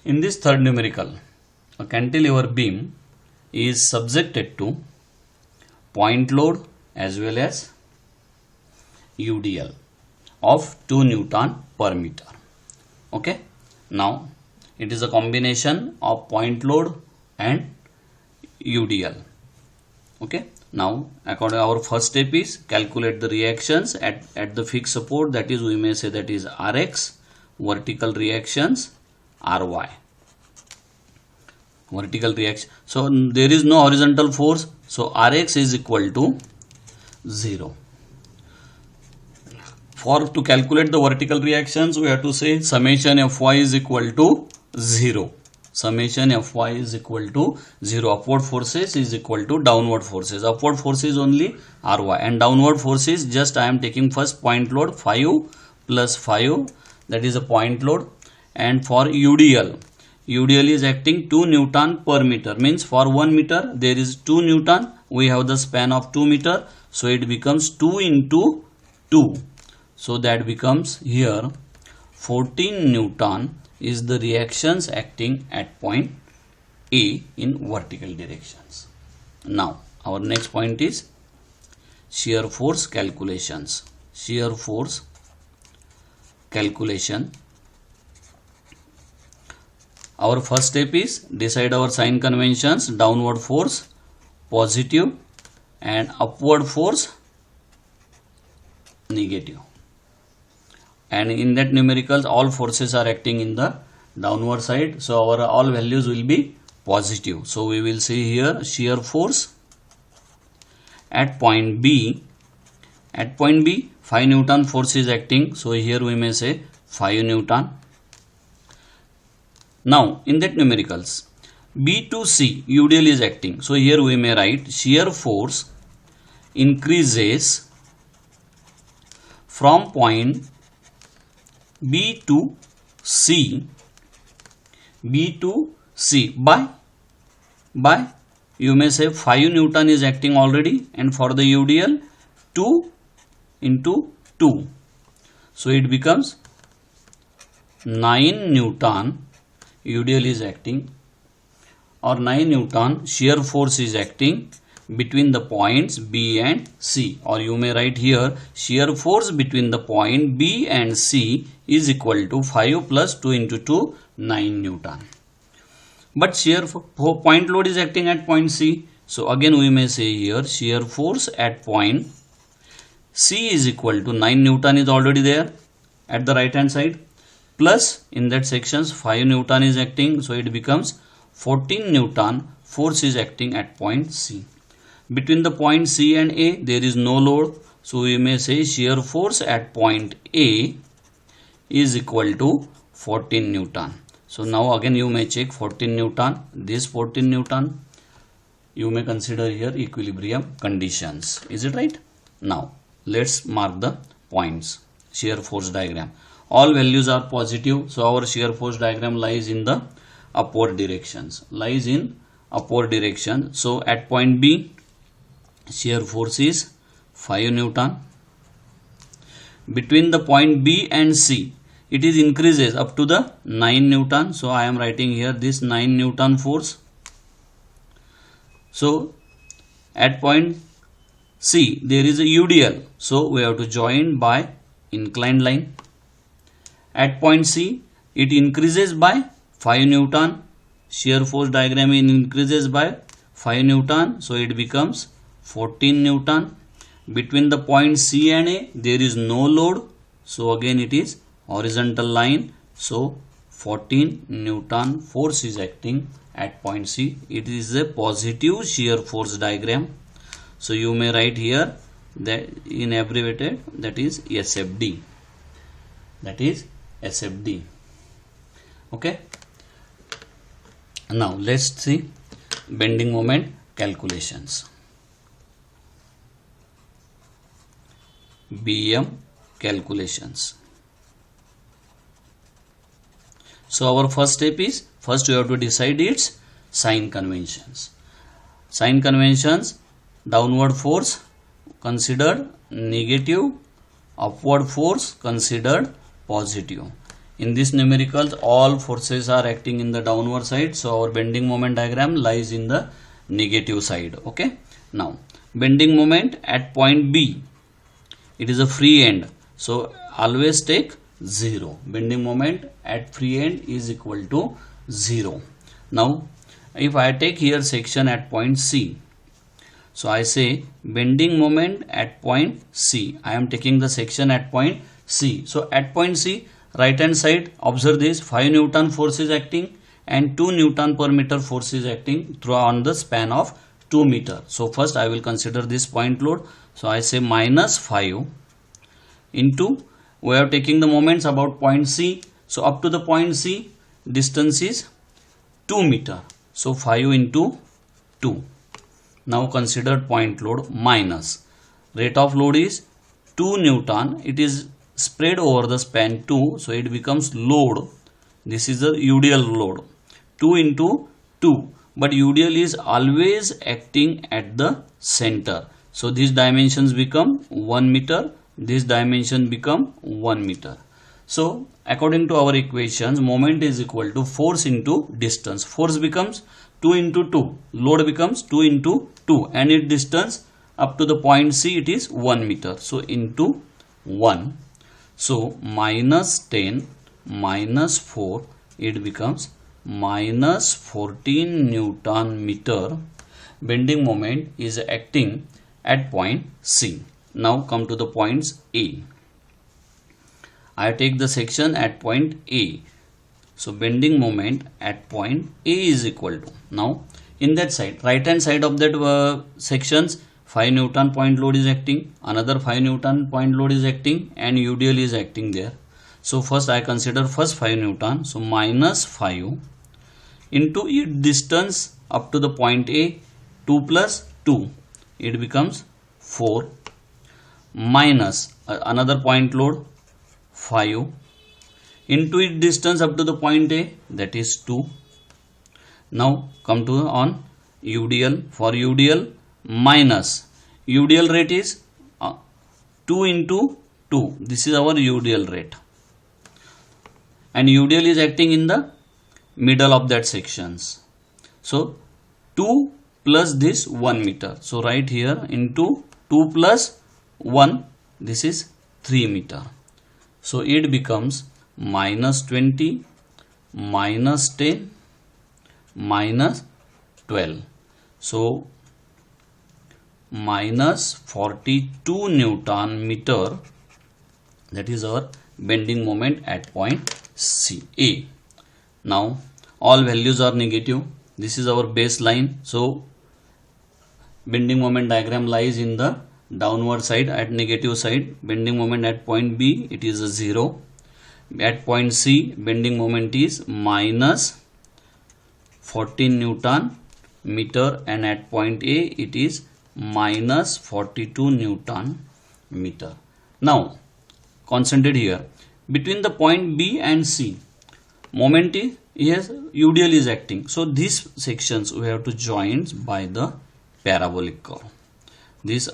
In this third numerical, a cantilever beam is subjected to point load as well as UDL of 2 Newton per meter. Okay. Now it is a combination of point load and UDL. Okay. Now according to our first step is calculate the reactions at the fixed support, that is we may say that is Rx, vertical reactions Ry. Vertical reaction. So there is no horizontal force. So Rx is equal to 0. To calculate the vertical reactions, we have to say summation Fy is equal to 0. Summation Fy is equal to 0. Upward forces is equal to downward forces. Upward forces only Ry and downward forces just I am taking first point load 5 plus 5, that is a point load, and for UDL is acting 2 Newton per meter, means for 1 meter there is 2 Newton, we have the span of 2 meter, so it becomes 2 into 2, so that becomes here 14 Newton is the reactions acting at point A in vertical directions. Now our next point is shear force calculations. Shear force calculation. Our first step is decide our sign conventions. Downward force positive and upward force negative. And in that numericals all forces are acting in the downward side, so our all values will be positive. So we will see here shear force at point B. At point B 5 Newton force is acting, so here we may say 5 Newton. Now in that numericals B to C UDL is acting, so here we may write shear force increases from point B to C by you may say 5 Newton is acting already, and for the UDL 2 into 2, so it becomes 9 Newton UDL is acting, or 9 Newton shear force is acting between the points B and C, or you may write here shear force between the point B and C is equal to 5 plus 2 into 2, 9 Newton. But shear point load is acting at point C, so again we may say here shear force at point C is equal to 9 Newton is already there at the right hand side, plus in that sections 5 Newton is acting, so it becomes 14 Newton force is acting at point C. Between the point C and A there is no load, so we may say shear force at point A is equal to 14 Newton. So now again you may check 14 Newton, this 14 Newton, you may consider here equilibrium conditions. Is it right? Now let's mark the points. Shear force diagram. All values are positive, so our shear force diagram lies in the upward directions. So at point B shear force is 5 Newton. Between the point B and C it is increases up to the 9 Newton, so I am writing here this 9 Newton force. So at point C there is a UDL, so we have to join by inclined line. At point C it increases by 5 Newton, shear force diagram increases by 5 Newton, so it becomes 14 Newton. Between the point C and A there is no load, so again it is horizontal line, so 14 Newton force is acting at point C. It is a positive shear force diagram, so you may write here that in abbreviated, that is SFD. Okay. Now let's see bending moment calculations. BM calculations. So our first step is, first you have to decide its sign conventions. Sign conventions: downward force considered negative, upward force considered positive. In this numericals, all forces are acting in the downward side, so our bending moment diagram lies in the negative side. Okay, now bending moment at point B, it is a free end, so always take 0. Bending moment at free end is equal to 0. Now if I take here section at point C, so I say bending moment at point C. I am taking the section at point C. So at point C, right hand side, observe this, 5 Newton force is acting and 2 Newton per meter force is acting through on the span of 2 meter. So first I will consider this point load. So I say minus 5 into, we are taking the moments about point C. So up to the point C, distance is 2 meter. So 5 into 2. Now considered point load minus rate of load is 2 Newton. It is spread over the span 2, so it becomes load. This is the UDL load, 2 into 2, but UDL is always acting at the center. So these dimensions become 1 meter, this dimension become 1 meter. So according to our equations, moment is equal to force into distance. Force becomes 2 into 2, load becomes 2 into 2, and its distance up to the point C, it is 1 meter. So into 1. So minus 10 minus 4, it becomes minus 14 Newton meter. Bending moment is acting at point C. Now come to the points A. I take the section at point A. So bending moment at point A is equal to, now in that side, right hand side of that sections, 5 Newton point load is acting, another 5 Newton point load is acting, and UDL is acting there. So first I consider first 5 Newton, so minus 5 into its distance up to the point A, 2 plus 2, it becomes 4, minus another point load 5 into its distance up to the point A, that is 2. Now come to on UDL. For UDL, minus UDL rate is 2 into 2. This is our UDL rate, and UDL is acting in the middle of that sections. So 2 plus this 1 meter. So right here into 2 plus 1, this is 3 meter. So it becomes minus 20, minus 10, minus 12. So minus 42 Newton meter, that is our bending moment at point C, A. Now all values are negative. This is our baseline. So bending moment diagram lies in the downward side at negative side. Bending moment at point B, it is a 0. At point C, bending moment is minus 14 Newton meter, and at point A, it is minus 42 Newton meter. Now concentrate here. Between the point B and C, moment is, yes, UDL is acting. So these sections we have to join by the parabolic curve. This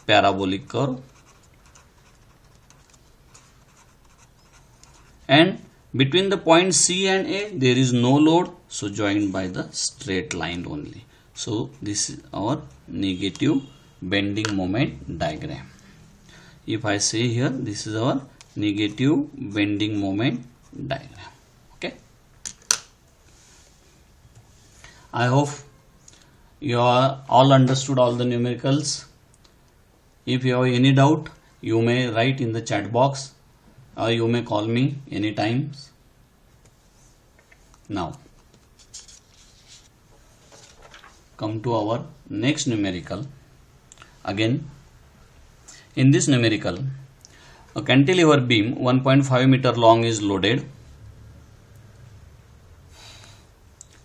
parabolic curve, and between the point C and A there is no load, so joined by the straight line only. So this is our negative bending moment diagram. If I say here, this is our negative bending moment diagram. Okay, I hope you are all understood all the numericals. If you have any doubt, you may write in the chat box, or you may call me anytime. Now come to our next numerical. Again, in this numerical, a cantilever beam 1.5 meter long is loaded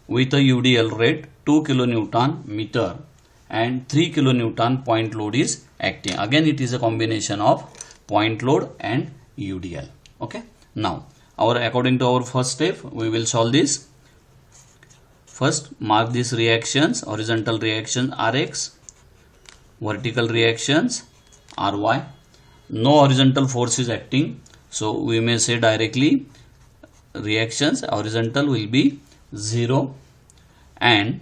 with a UDL rate 2 kilonewton meter and 3 kilonewton point load is acting. Again, it is a combination of point load and UDL. Okay, now according to our first step, we will solve this. First, mark these reactions: horizontal reaction Rx, vertical reactions Ry. No horizontal force is acting, so we may say directly reactions, horizontal will be 0, and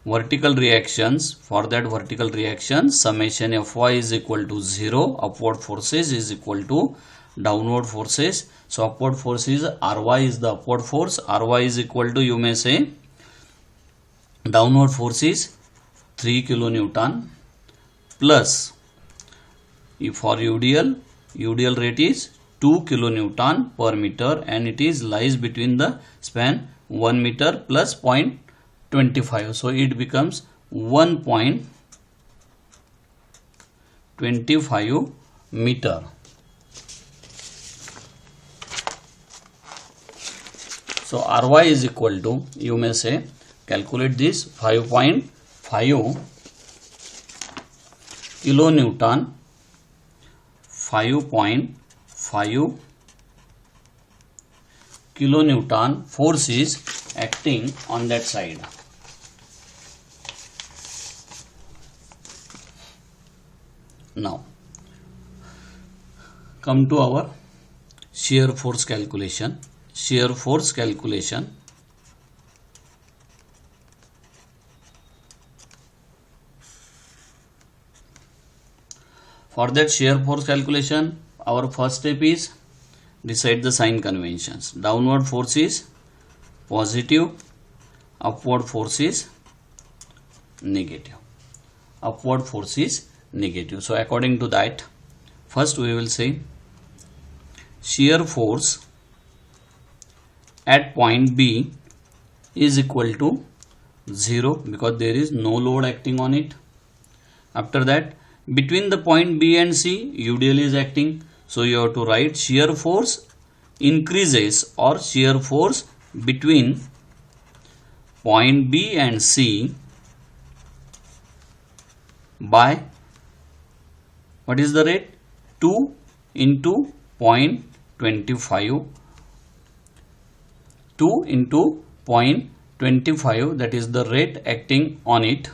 vertical reactions, for that vertical reaction summation Fy is equal to 0, upward forces is equal to downward forces. So upward force is Ry is the upward force, Ry is equal to, you may say, downward force is 3 kilonewton plus, for UDL rate is 2 kilonewton per meter, and it is lies between the span 1 meter plus 0.25. So it becomes 1.25 meter. So Ry is equal to, you may say, calculate this, 5.5 kilonewton, 5.5 kilonewton force is acting on that side. Now come to our shear force calculation. Shear force calculation. For that shear force calculation, our first step is decide the sign conventions. Downward force is positive, upward force is negative. Upward force is negative. So according to that, first we will say shear force at point B is equal to 0 because there is no load acting on it. After that, between the point B and C, UDL is acting. So you have to write shear force increases, or shear force between point B and C by, what is the rate? 2 into 0.25. 2 into 0.25, that is the rate acting on it.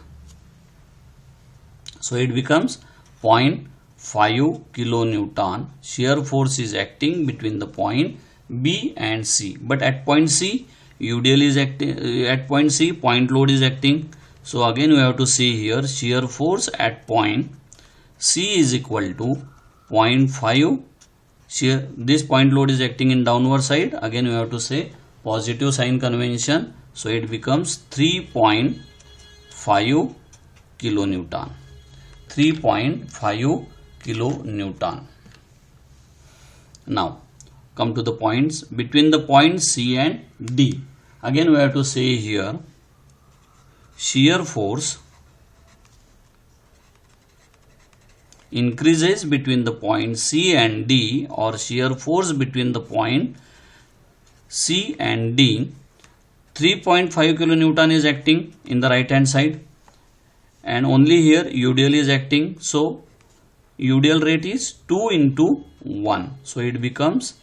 So it becomes 0.5 kilonewton. Shear force is acting between the point B and C. But at point C, UDL is acting. At point C, point load is acting. So again we have to see here shear force at point C is equal to 0.5. Shear, this point load is acting in downward side. Again we have to say positive sign convention. So it becomes 3.5 kilonewton. 3.5 kilonewton. Now come to the points between the points C and D. Again we have to say here shear force increases between the point C and D, or shear force between the point C and D. 3.5 kilonewton is acting in the right hand side, and only here UDL is acting. So UDL rate is 2 into 1. So it becomes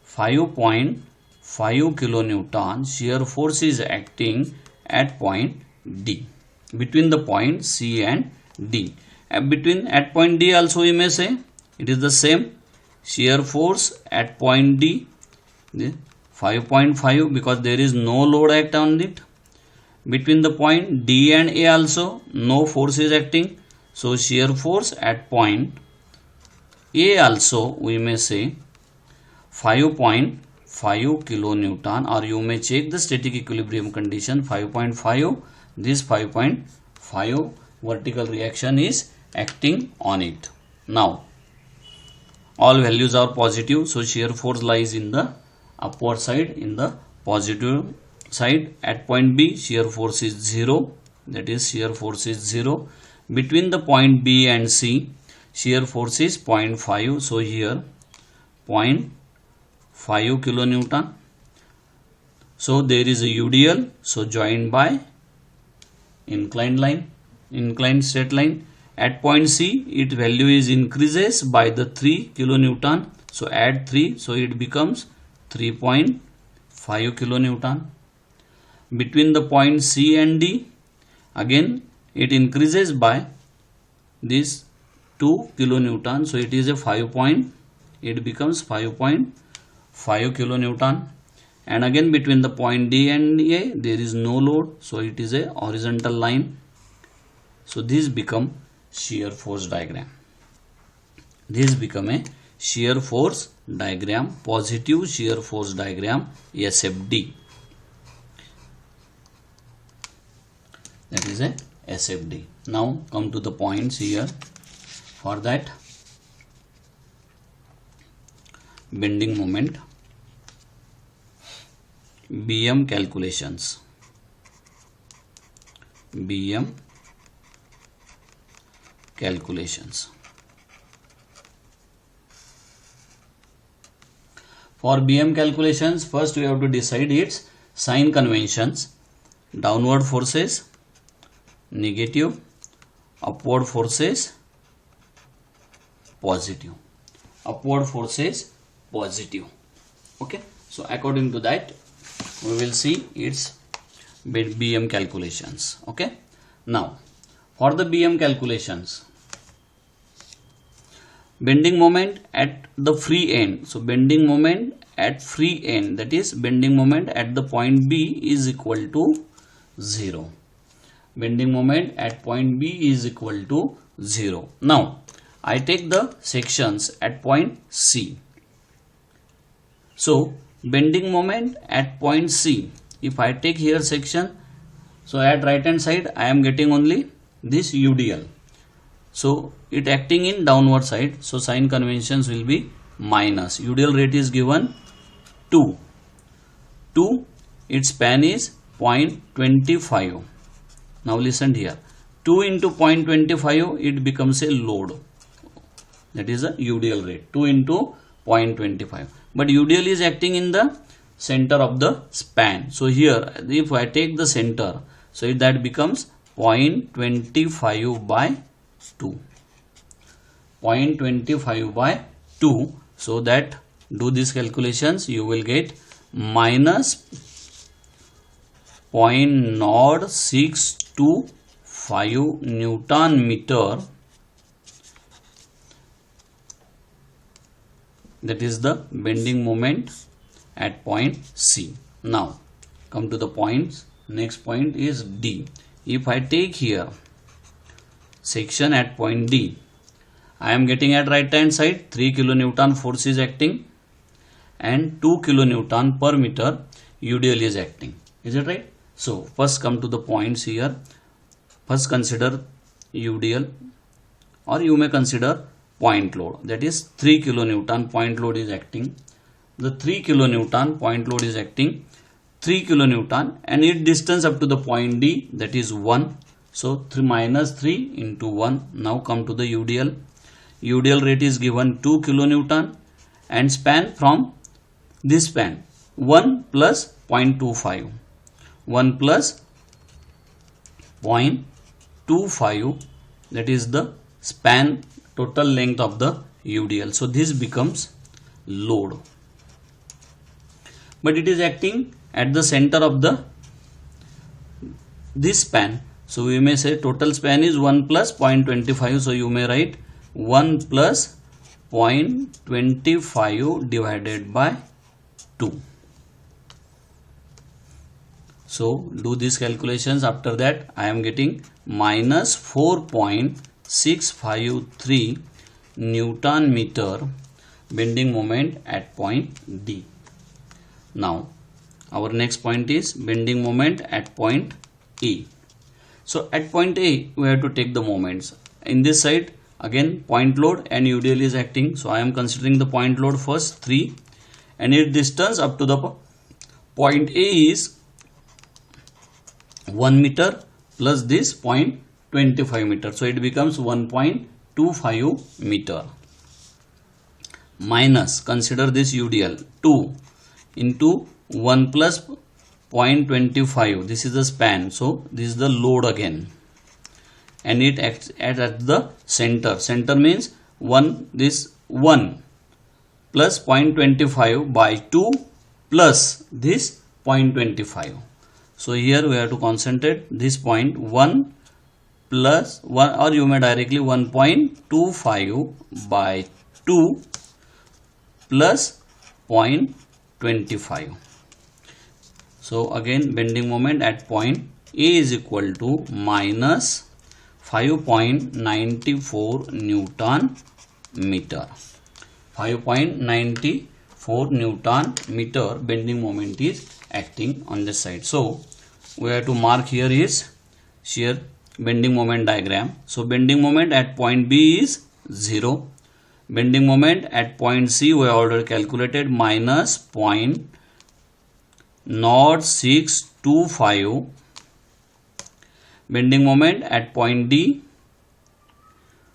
5.5 kilonewton. Shear force is acting at point D, between the point C and D. At point D also we may say it is the same. Shear force at point D 5.5 because there is no load act on it. Between the point D and A also no force is acting. So shear force at point A also we may say 5.5 kilonewton, or you may check the static equilibrium condition 5.5. This 5.5 vertical reaction is acting on it. Now all values are positive, so shear force lies in the upward side, in the positive side. At point B shear force is 0, that is shear force is 0. Between the point B and C shear force is 0.5, so here 0.5 kilonewton. So there is a UDL, so joined by inclined line, inclined straight line. At point C its value is increases by the 3 kilonewton, so add 3, so it becomes 3.5 kilonewton. Between the point C and D, again it increases by this 2 kilonewton, so it is a 5 point, it becomes 5.5 kilonewton. and again between the point D and A there is no load, so it is a horizontal line. So this become shear force diagram. This become a shear force diagram, positive shear force diagram, SFD. That is a SFD. Now come to the points here. For that, bending moment, BM calculations. BM calculations. For BM calculations, first we have to decide its sign conventions. Downward forces, negative, upward forces, positive. Upward forces, positive. Okay, so according to that we will see its BM calculations. Okay, now for the BM calculations, bending moment at the free end. So bending moment at free end, that is bending moment at the point B is equal to 0. Bending moment at point B is equal to 0. Now I take the sections at point C. So bending moment at point C, if I take here section, so at right hand side I am getting only this UDL. So it acting in downward side, so sign conventions will be minus. UDL rate is given 2. Its span is 0.25. Now listen here, 2 into 0.25, it becomes a load. That is a UDL rate, 2 into 0.25. But UDL is acting in the center of the span. So here if I take the center, so that becomes 0.25 by 2. 0.25 by 2. So that do these calculations, you will get minus 0.0625 Newton meter. That is the bending moment at point C. Now come to the points. Next point is D. If I take here section at point D, I am getting at right hand side 3 kilonewton force is acting and 2 kilonewton per meter UDL is acting. Is it right? So first come to the points here. First consider UDL, or you may consider point load, that is 3 kilonewton point load is acting. The 3 kilonewton point load is acting, 3 kilonewton, and its distance up to the point D, that is 1. So 3 minus 3 into 1. Now come to the UDL. UDL rate is given 2 kilonewton and span from this span 1 plus 0.25. 1 plus 0.25, that is the span total length of the UDL. So this becomes load, but it is acting at the center of this span. So we may say total span is 1 plus 0.25. So you may write 1 plus 0.25 divided by 2. So do these calculations. After that I am getting minus 4.653 Newton meter bending moment at point D. Now our next point is bending moment at point E. So at point A we have to take the moments. In this side again point load and UDL is acting. So I am considering the point load first 3, and its distance up to the point A is 1 meter plus this 0.25 meter. So it becomes 1.25 meter. Minus, consider this UDL, 2 into 1 plus 0.25. This is the span. So this is the load again. And it acts at the center. Center means 1 plus 0.25 by 2 plus this 0.25. So here we have to concentrate this point 1 plus 1, or you may directly 1.25 by 2 plus 0.25. So again bending moment at point A is equal to minus 5.94 Newton meter. 5.94 Newton meter bending moment is acting on this side. So we have to mark here is shear bending moment diagram. So bending moment at point B is 0. Bending moment at point C we have already calculated, minus 0.0625. Bending moment at point D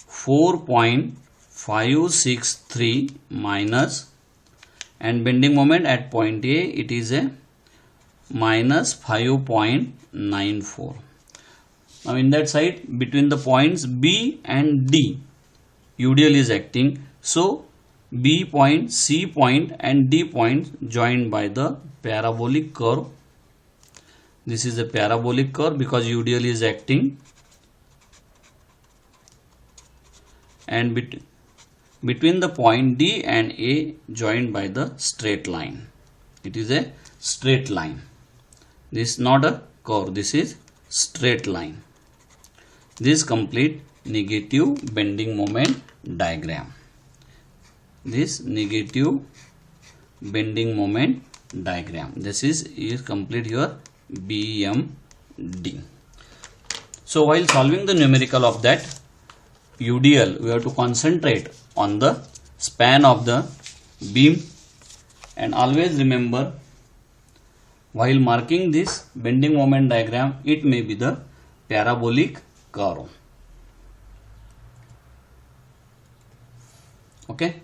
4.563 minus, and bending moment at point A it is a minus 5.94. Now in that side between the points B and D UDL is acting. So B point, C point and D point joined by the parabolic curve. This is a parabolic curve because UDL is acting, and between the point D and A joined by the straight line. It is a straight line. This is not a curve, this is straight line. This complete negative bending moment diagram. This negative bending moment diagram. This is complete your BMD. So while solving the numerical of that UDL, we have to concentrate on the span of the beam, and always remember while marking this bending moment diagram, it may be the parabolic curve. Okay,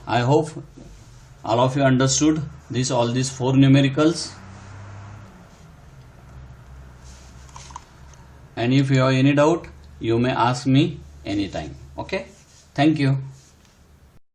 I hope all of you understood all these 4 numericals, and if you have any doubt you may ask me anytime. Okay, thank you.